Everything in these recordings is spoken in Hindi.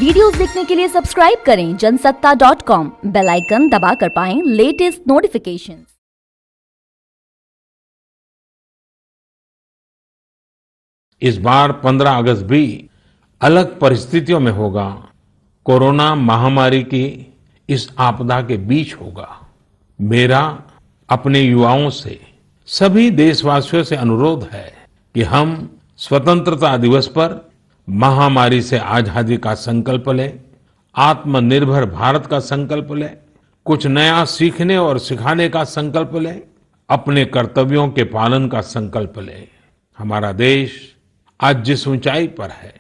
वीडियोस देखने के लिए सब्सक्राइब करें जनसत्ता.com, बेल आइकन दबाकर पाएं लेटेस्ट नोटिफिकेशंस। इस बार 15 अगस्त भी अलग परिस्थितियों में होगा। कोरोना महामारी की इस आपदा के बीच होगा। मेरा अपने युवाओं से, सभी देशवासियों से अनुरोध है कि हम स्वतंत्रता दिवस पर महामारी से आजादी का संकल्प लें, आत्मनिर्भर भारत का संकल्प लें, कुछ नया सीखने और सिखाने का संकल्प लें, अपने कर्तव्यों के पालन का संकल्प लें। हमारा देश आज जिस ऊंचाई पर है,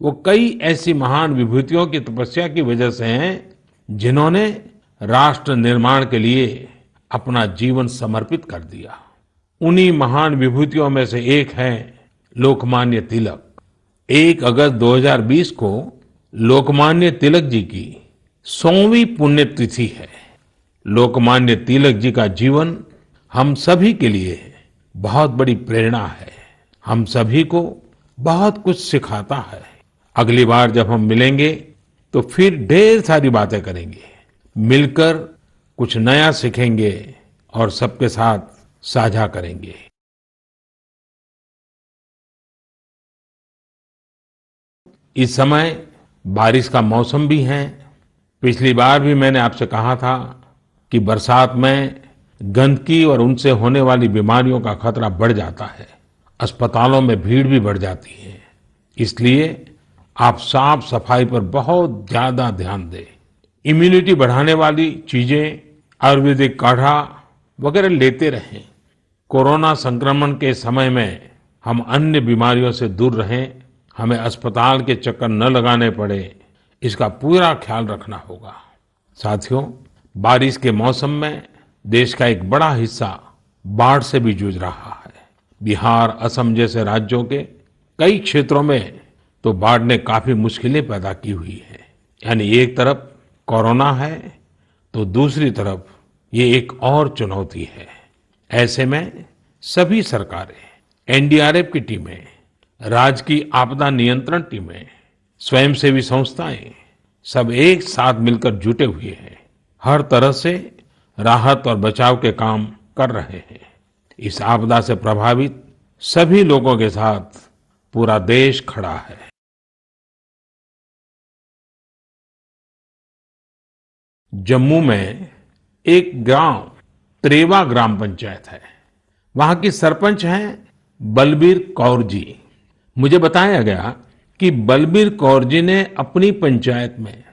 वो कई ऐसी महान विभूतियों की तपस्या की वजह से हैं, जिन्होंने राष्ट्र निर्माण के लिए अपना जीवन समर्पित कर दिया। उन्हीं महान विभूतियों में से एक है लोकमान्य तिलक। 1 अगस्त 2020 को लोकमान्य तिलक जी की 100वीं पुण्यतिथि है। लोकमान्य तिलक जी का जीवन हम सभी के लिए बहुत बड़ी प्रेरणा है, हम सभी को बहुत कुछ सिखाता है। अगली बार जब हम मिलेंगे तो फिर ढेर सारी बातें करेंगे, मिलकर कुछ नया सीखेंगे और सबके साथ साझा करेंगे। इस समय बारिश का मौसम भी है। पिछली बार भी मैंने आपसे कहा था कि बरसात में गंदगी और उनसे होने वाली बीमारियों का खतरा बढ़ जाता है, अस्पतालों में भीड़ भी बढ़ जाती है। इसलिए आप साफ सफाई पर बहुत ज्यादा ध्यान दें। इम्यूनिटी बढ़ाने वाली चीजें, आयुर्वेदिक काढ़ा वगैरह लेते रहें। कोरोना संक्रमण के समय में हम अन्य बीमारियों से दूर रहें, हमें अस्पताल के चक्कर न लगाने पड़े, इसका पूरा ख्याल रखना होगा। साथियों, बारिश के मौसम में देश का एक बड़ा हिस्सा बाढ़ से भी जूझ रहा है। बिहार, असम जैसे राज्यों के कई क्षेत्रों में तो बाढ़ ने काफी मुश्किलें पैदा की हुई है। यानी एक तरफ कोरोना है तो दूसरी तरफ ये एक और चुनौती है। ऐसे में सभी सरकारें, एनडीआरएफ की टीमें, राज्य की आपदा नियंत्रण टीमें, स्वयंसेवी संस्थाएं सब एक साथ मिलकर जुटे हुए हैं, हर तरह से राहत और बचाव के काम कर रहे हैं। इस आपदा से प्रभावित सभी लोगों के साथ पूरा देश खड़ा है। जम्मू में एक गांव त्रेवा ग्राम पंचायत है। वहां की सरपंच हैं बलबीर कौर जी। मुझे बताया गया कि बलबीर कौर जी ने अपनी पंचायत में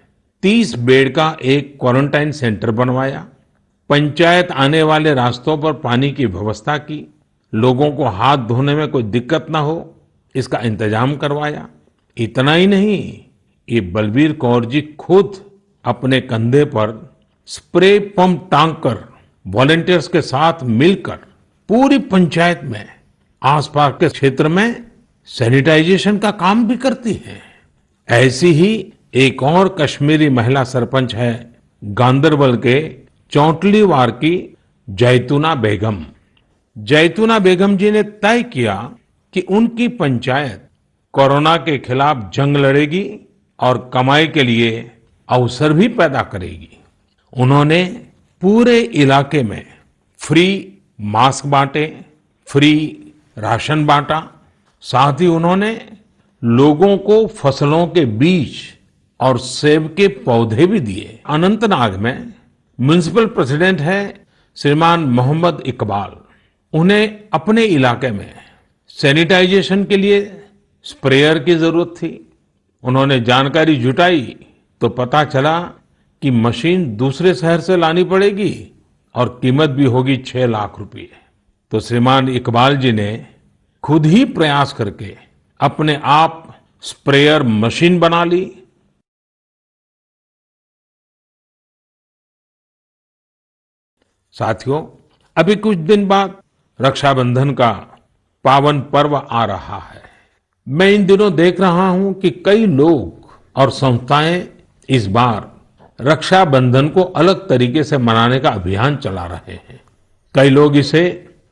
30 बेड का एक क्वारंटाइन सेंटर बनवाया, पंचायत आने वाले रास्तों पर पानी की व्यवस्था की, लोगों को हाथ धोने में कोई दिक्कत ना हो इसका इंतजाम करवाया। इतना ही नहीं, ये बलबीर कौर जी खुद अपने कंधे पर स्प्रे पंप टांग कर वॉलंटियर्स के साथ मिलकर पूरी पंचायत में, आसपास के क्षेत्र में सैनिटाइजेशन का काम भी करती हैं। ऐसी ही एक और कश्मीरी महिला सरपंच है गांदरबल के चौंटलीवार की जैतूना बेगम। जैतूना बेगम जी ने तय किया कि उनकी पंचायत कोरोना के खिलाफ जंग लड़ेगी और कमाई के लिए अवसर भी पैदा करेगी। उन्होंने पूरे इलाके में फ्री मास्क बांटे, फ्री राशन बांटा, साथ ही उन्होंने लोगों को फसलों के बीज और सेब के पौधे भी दिए। अनंतनाग में म्युनिसिपल प्रेसिडेंट है श्रीमान मोहम्मद इकबाल। उन्हें अपने इलाके में सैनिटाइजेशन के लिए स्प्रेयर की जरूरत थी। उन्होंने जानकारी जुटाई तो पता चला कि मशीन दूसरे शहर से लानी पड़ेगी और कीमत भी होगी 6 लाख रुपए। तो श्रीमान इकबाल जी ने खुद ही प्रयास करके अपने आप स्प्रेयर मशीन बना ली। साथियों, अभी कुछ दिन बाद रक्षाबंधन का पावन पर्व आ रहा है। मैं इन दिनों देख रहा हूं कि कई लोग और संस्थाएं इस बार रक्षाबंधन को अलग तरीके से मनाने का अभियान चला रहे हैं। कई लोग इसे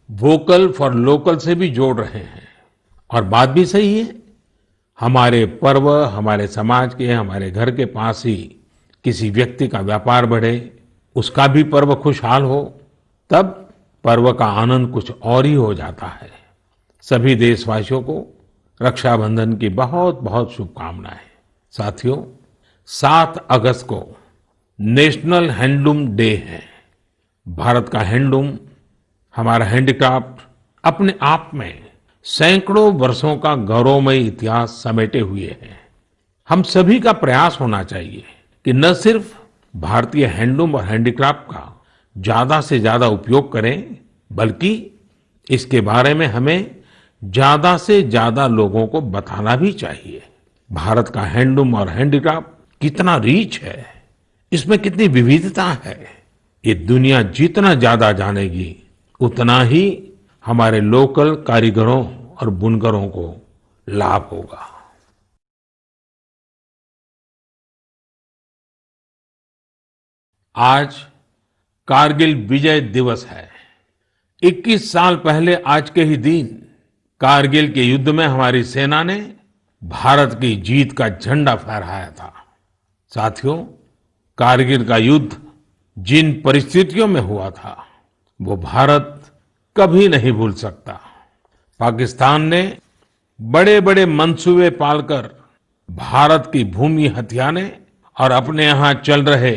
वोकल फॉर लोकल से भी जोड़ रहे हैं और बात भी सही है। हमारे पर्व हमारे समाज के, हमारे घर के पास ही किसी व्यक्ति का व्यापार बढ़े, उसका भी पर्व खुशहाल हो, तब पर्व का आनंद कुछ और ही हो जाता है। सभी देशवासियों को रक्षाबंधन की बहुत बहुत शुभकामनाएं। साथियों, 7 अगस्त को नेशनल हैंडलूम डे है। भारत का हैंडलूम, हमारा हैंडीक्राफ्ट अपने आप में सैकड़ों वर्षों का गौरवमय इतिहास समेटे हुए है। हम सभी का प्रयास होना चाहिए कि न सिर्फ भारतीय हैंडलूम और हैंडीक्राफ्ट का ज्यादा से ज्यादा उपयोग करें, बल्कि इसके बारे में हमें ज्यादा से ज्यादा लोगों को बताना भी चाहिए। भारत का हैंडलूम और हैंडीक्राफ्ट कितना रिच है, इसमें कितनी विविधता है, ये दुनिया जितना ज्यादा जानेगी उतना ही हमारे लोकल कारीगरों और बुनकरों को लाभ होगा। आज कारगिल विजय दिवस है। 21 साल पहले आज के ही दिन कारगिल के युद्ध में हमारी सेना ने भारत की जीत का झंडा फहराया था। साथियों, कारगिल का युद्ध जिन परिस्थितियों में हुआ था, वो भारत कभी नहीं भूल सकता। पाकिस्तान ने बड़े बड़े मंसूबे पालकर भारत की भूमि हथियाने और अपने यहां चल रहे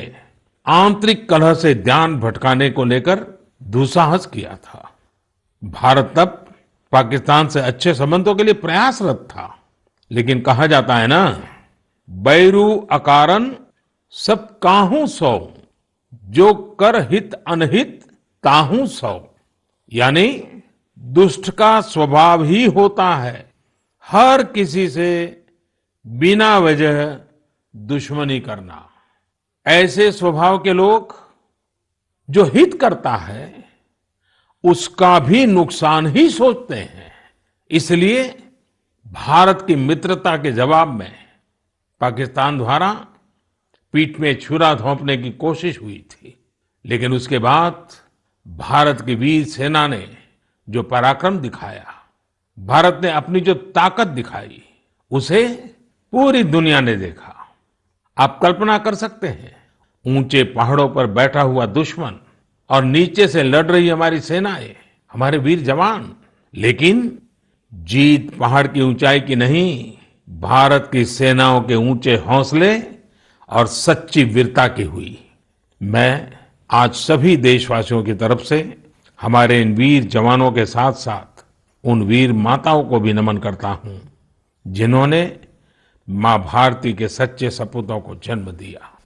आंतरिक कलह से ध्यान भटकाने को लेकर दुस्साहस किया था। भारत तब पाकिस्तान से अच्छे संबंधों के लिए प्रयासरत था, लेकिन कहा जाता है ना, बैरू अकारन सब काहू सौ, जो कर हित अनहित ताहू सौ। यानी दुष्ट का स्वभाव ही होता है हर किसी से बिना वजह दुश्मनी करना। ऐसे स्वभाव के लोग जो हित करता है उसका भी नुकसान ही सोचते हैं। इसलिए भारत की मित्रता के जवाब में पाकिस्तान द्वारा पीठ में छुरा घोंपने की कोशिश हुई थी, लेकिन उसके बाद भारत की वीर सेना ने जो पराक्रम दिखाया, भारत ने अपनी जो ताकत दिखाई, उसे पूरी दुनिया ने देखा। आप कल्पना कर सकते हैं, ऊंचे पहाड़ों पर बैठा हुआ दुश्मन और नीचे से लड़ रही हमारी सेनाएं, हमारे वीर जवान। लेकिन जीत पहाड़ की ऊंचाई की नहीं, भारत की सेनाओं के ऊंचे हौसले और सच्ची वीरता की हुई। मैं आज सभी देशवासियों की तरफ से हमारे इन वीर जवानों के साथ साथ उन वीर माताओं को भी नमन करता हूं, जिन्होंने मां भारती के सच्चे सपूतों को जन्म दिया।